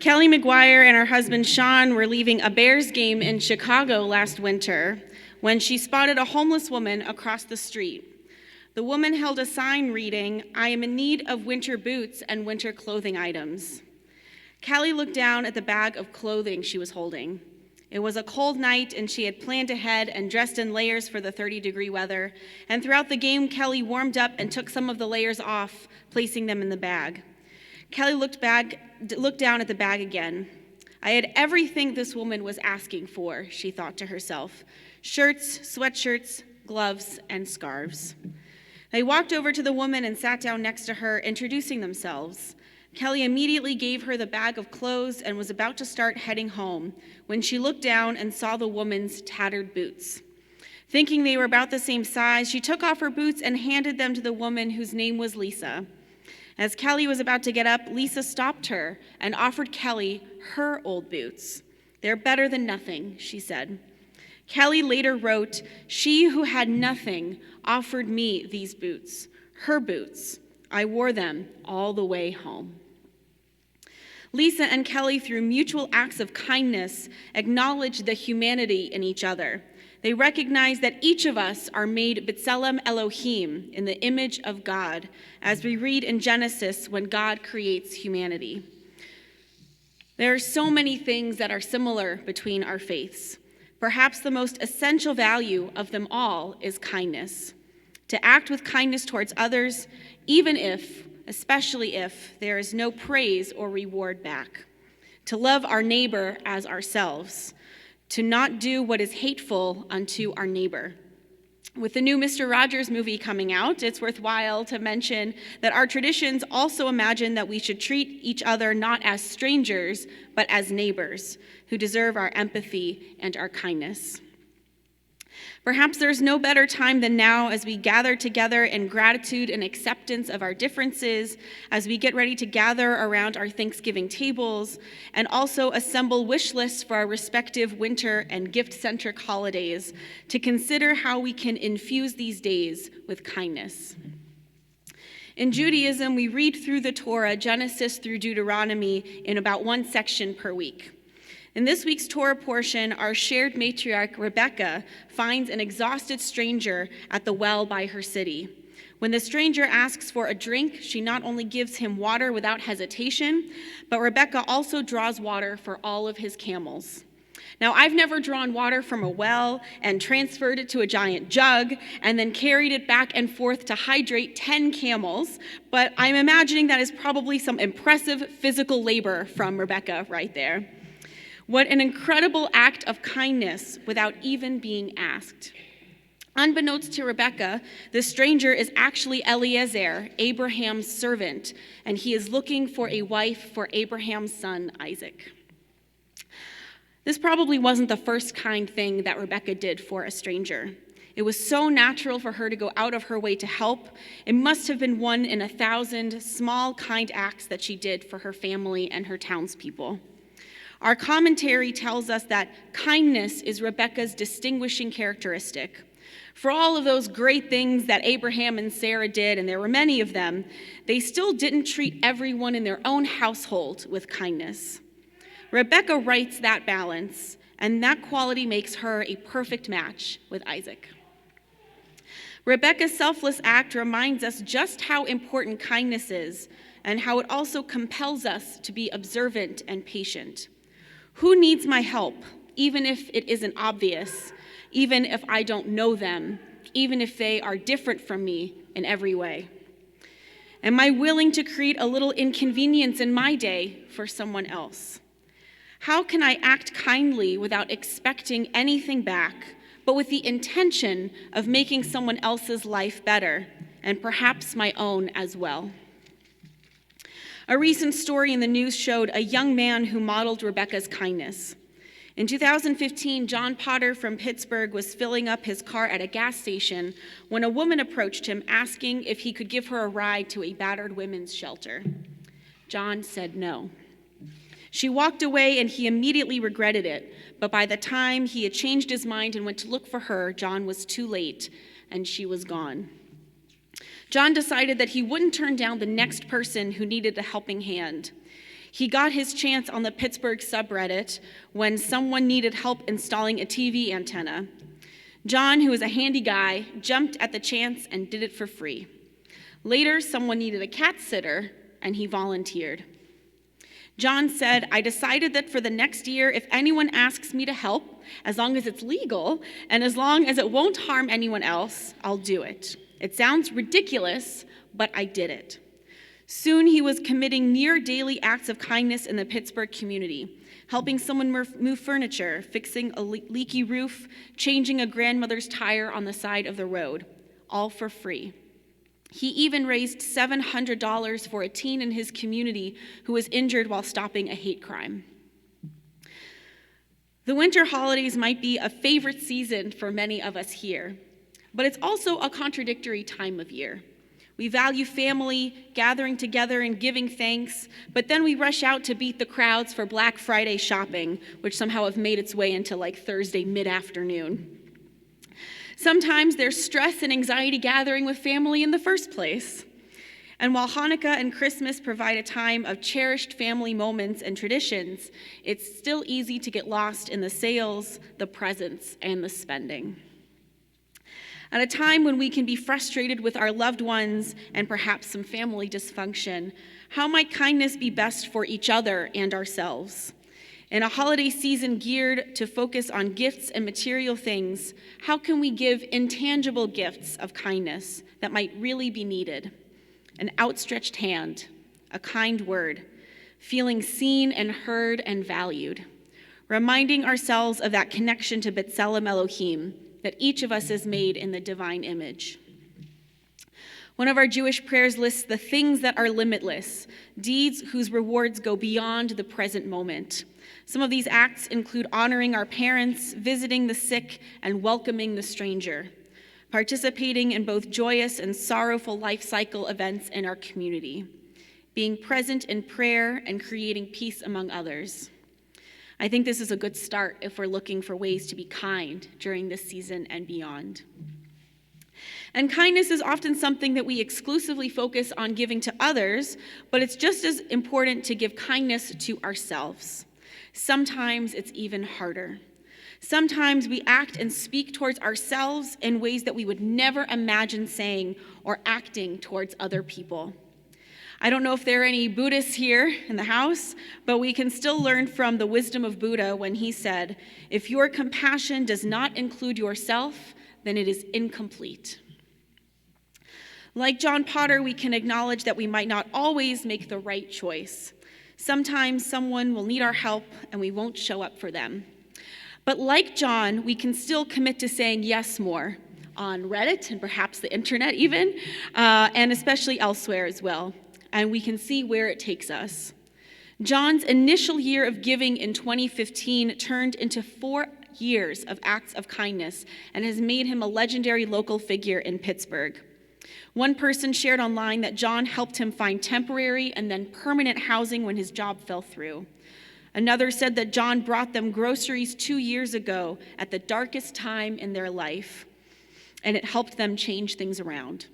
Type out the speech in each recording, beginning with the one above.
Kelly McGuire and her husband Sean were leaving a Bears game in Chicago last winter when she spotted a homeless woman across the street. The woman held a sign reading, "I am in need of winter boots and winter clothing items." Kelly looked down at the bag of clothing she was holding. It was a cold night, and she had planned ahead and dressed in layers for the 30-degree weather. And throughout the game, Kelly warmed up and took some of the layers off, placing them in the bag. Kelly looked down at the bag again. I had everything this woman was asking for, she thought to herself. Shirts, sweatshirts, gloves, and scarves. They walked over to the woman and sat down next to her, introducing themselves. Kelly immediately gave her the bag of clothes and was about to start heading home when she looked down and saw the woman's tattered boots. Thinking they were about the same size, she took off her boots and handed them to the woman whose name was Lisa. As Kelly was about to get up, Lisa stopped her and offered Kelly her old boots. "They're better than nothing," she said. Kelly later wrote, "She who had nothing offered me these boots, her boots. I wore them all the way home." Lisa and Kelly, through mutual acts of kindness, acknowledged the humanity in each other. They recognized that each of us are made B'Tselem Elohim, in the image of God, as we read in Genesis when God creates humanity. There are so many things that are similar between our faiths. Perhaps the most essential value of them all is kindness. To act with kindness towards others, even if, especially if, there is no praise or reward back. To love our neighbor as ourselves. To not do what is hateful unto our neighbor. With the new Mr. Rogers movie coming out, it's worthwhile to mention that our traditions also imagine that we should treat each other not as strangers, but as neighbors who deserve our empathy and our kindness. Perhaps there's no better time than now as we gather together in gratitude and acceptance of our differences, as we get ready to gather around our Thanksgiving tables, and also assemble wish lists for our respective winter and gift-centric holidays to consider how we can infuse these days with kindness. In Judaism, we read through the Torah, Genesis through Deuteronomy, in about one section per week. In this week's Torah portion, our shared matriarch, Rebecca, finds an exhausted stranger at the well by her city. When the stranger asks for a drink, she not only gives him water without hesitation, but Rebecca also draws water for all of his camels. Now, I've never drawn water from a well and transferred it to a giant jug and then carried it back and forth to hydrate 10 camels, but I'm imagining that is probably some impressive physical labor from Rebecca right there. What an incredible act of kindness without even being asked. Unbeknownst to Rebecca, the stranger is actually Eliezer, Abraham's servant, and he is looking for a wife for Abraham's son, Isaac. This probably wasn't the first kind thing that Rebecca did for a stranger. It was so natural for her to go out of her way to help. It must have been one in 1,000 small, kind acts that she did for her family and her townspeople. Our commentary tells us that kindness is Rebecca's distinguishing characteristic. For all of those great things that Abraham and Sarah did, and there were many of them, they still didn't treat everyone in their own household with kindness. Rebecca writes that balance, and that quality makes her a perfect match with Isaac. Rebecca's selfless act reminds us just how important kindness is, and how it also compels us to be observant and patient. Who needs my help, even if it isn't obvious, even if I don't know them, even if they are different from me in every way? Am I willing to create a little inconvenience in my day for someone else? How can I act kindly without expecting anything back, but with the intention of making someone else's life better, and perhaps my own as well? A recent story in the news showed a young man who modeled Rebecca's kindness. In 2015, John Potter from Pittsburgh was filling up his car at a gas station when a woman approached him asking if he could give her a ride to a battered women's shelter. John said no. She walked away and he immediately regretted it, but by the time he had changed his mind and went to look for her, John was too late and she was gone. John decided that he wouldn't turn down the next person who needed a helping hand. He got his chance on the Pittsburgh subreddit when someone needed help installing a TV antenna. John, who is a handy guy, jumped at the chance and did it for free. Later, someone needed a cat sitter, and he volunteered. John said, "I decided that for the next year, if anyone asks me to help, as long as it's legal, and as long as it won't harm anyone else, I'll do it. It sounds ridiculous, but I did it." Soon he was committing near daily acts of kindness in the Pittsburgh community, helping someone move furniture, fixing a leaky roof, changing a grandmother's tire on the side of the road, all for free. He even raised $700 for a teen in his community who was injured while stopping a hate crime. The winter holidays might be a favorite season for many of us here, but it's also a contradictory time of year. We value family, gathering together and giving thanks, but then we rush out to beat the crowds for Black Friday shopping, which somehow have made its way into like Thursday mid-afternoon. Sometimes there's stress and anxiety gathering with family in the first place. And while Hanukkah and Christmas provide a time of cherished family moments and traditions, it's still easy to get lost in the sales, the presents, and the spending. At a time when we can be frustrated with our loved ones and perhaps some family dysfunction, how might kindness be best for each other and ourselves? In a holiday season geared to focus on gifts and material things, how can we give intangible gifts of kindness that might really be needed? An outstretched hand, a kind word, feeling seen and heard and valued, reminding ourselves of that connection to B'Tselem Elohim, that each of us is made in the divine image. One of our Jewish prayers lists the things that are limitless, deeds whose rewards go beyond the present moment. Some of these acts include honoring our parents, visiting the sick, and welcoming the stranger, participating in both joyous and sorrowful life cycle events in our community, being present in prayer, and creating peace among others. I think this is a good start if we're looking for ways to be kind during this season and beyond. And kindness is often something that we exclusively focus on giving to others, but it's just as important to give kindness to ourselves. Sometimes it's even harder. Sometimes we act and speak towards ourselves in ways that we would never imagine saying or acting towards other people. I don't know if there are any Buddhists here in the house, but we can still learn from the wisdom of Buddha when he said, "If your compassion does not include yourself, then it is incomplete." Like John Potter, we can acknowledge that we might not always make the right choice. Sometimes someone will need our help and we won't show up for them. But like John, we can still commit to saying yes more on Reddit and perhaps the internet even, and especially elsewhere as well. And we can see where it takes us. John's initial year of giving in 2015 turned into 4 years of acts of kindness and has made him a legendary local figure in Pittsburgh. One person shared online that John helped him find temporary and then permanent housing when his job fell through. Another said that John brought them groceries 2 years ago at the darkest time in their life, and it helped them change things around.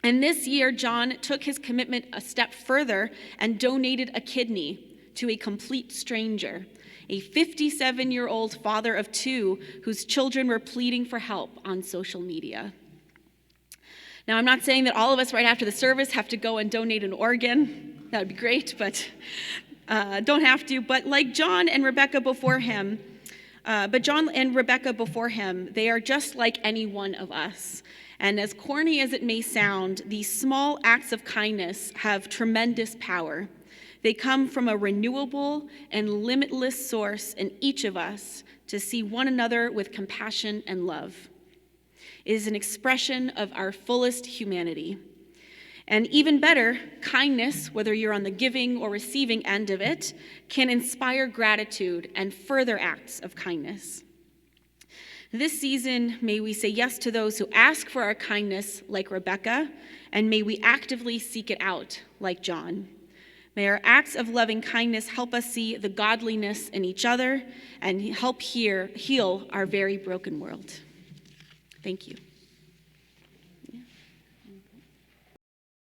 And this year, John took his commitment a step further and donated a kidney to a complete stranger, a 57-year-old father of 2 whose children were pleading for help on social media. Now, I'm not saying that all of us right after the service have to go and donate an organ. That would be great, but don't have to. But like John and Rebecca before him, they are just like any one of us. And as corny as it may sound, these small acts of kindness have tremendous power. They come from a renewable and limitless source in each of us to see one another with compassion and love. It is an expression of our fullest humanity. And even better, kindness, whether you're on the giving or receiving end of it, can inspire gratitude and further acts of kindness. This season, may we say yes to those who ask for our kindness, like Rebecca, and may we actively seek it out, like John. May our acts of loving kindness help us see the godliness in each other and help heal our very broken world. Thank you.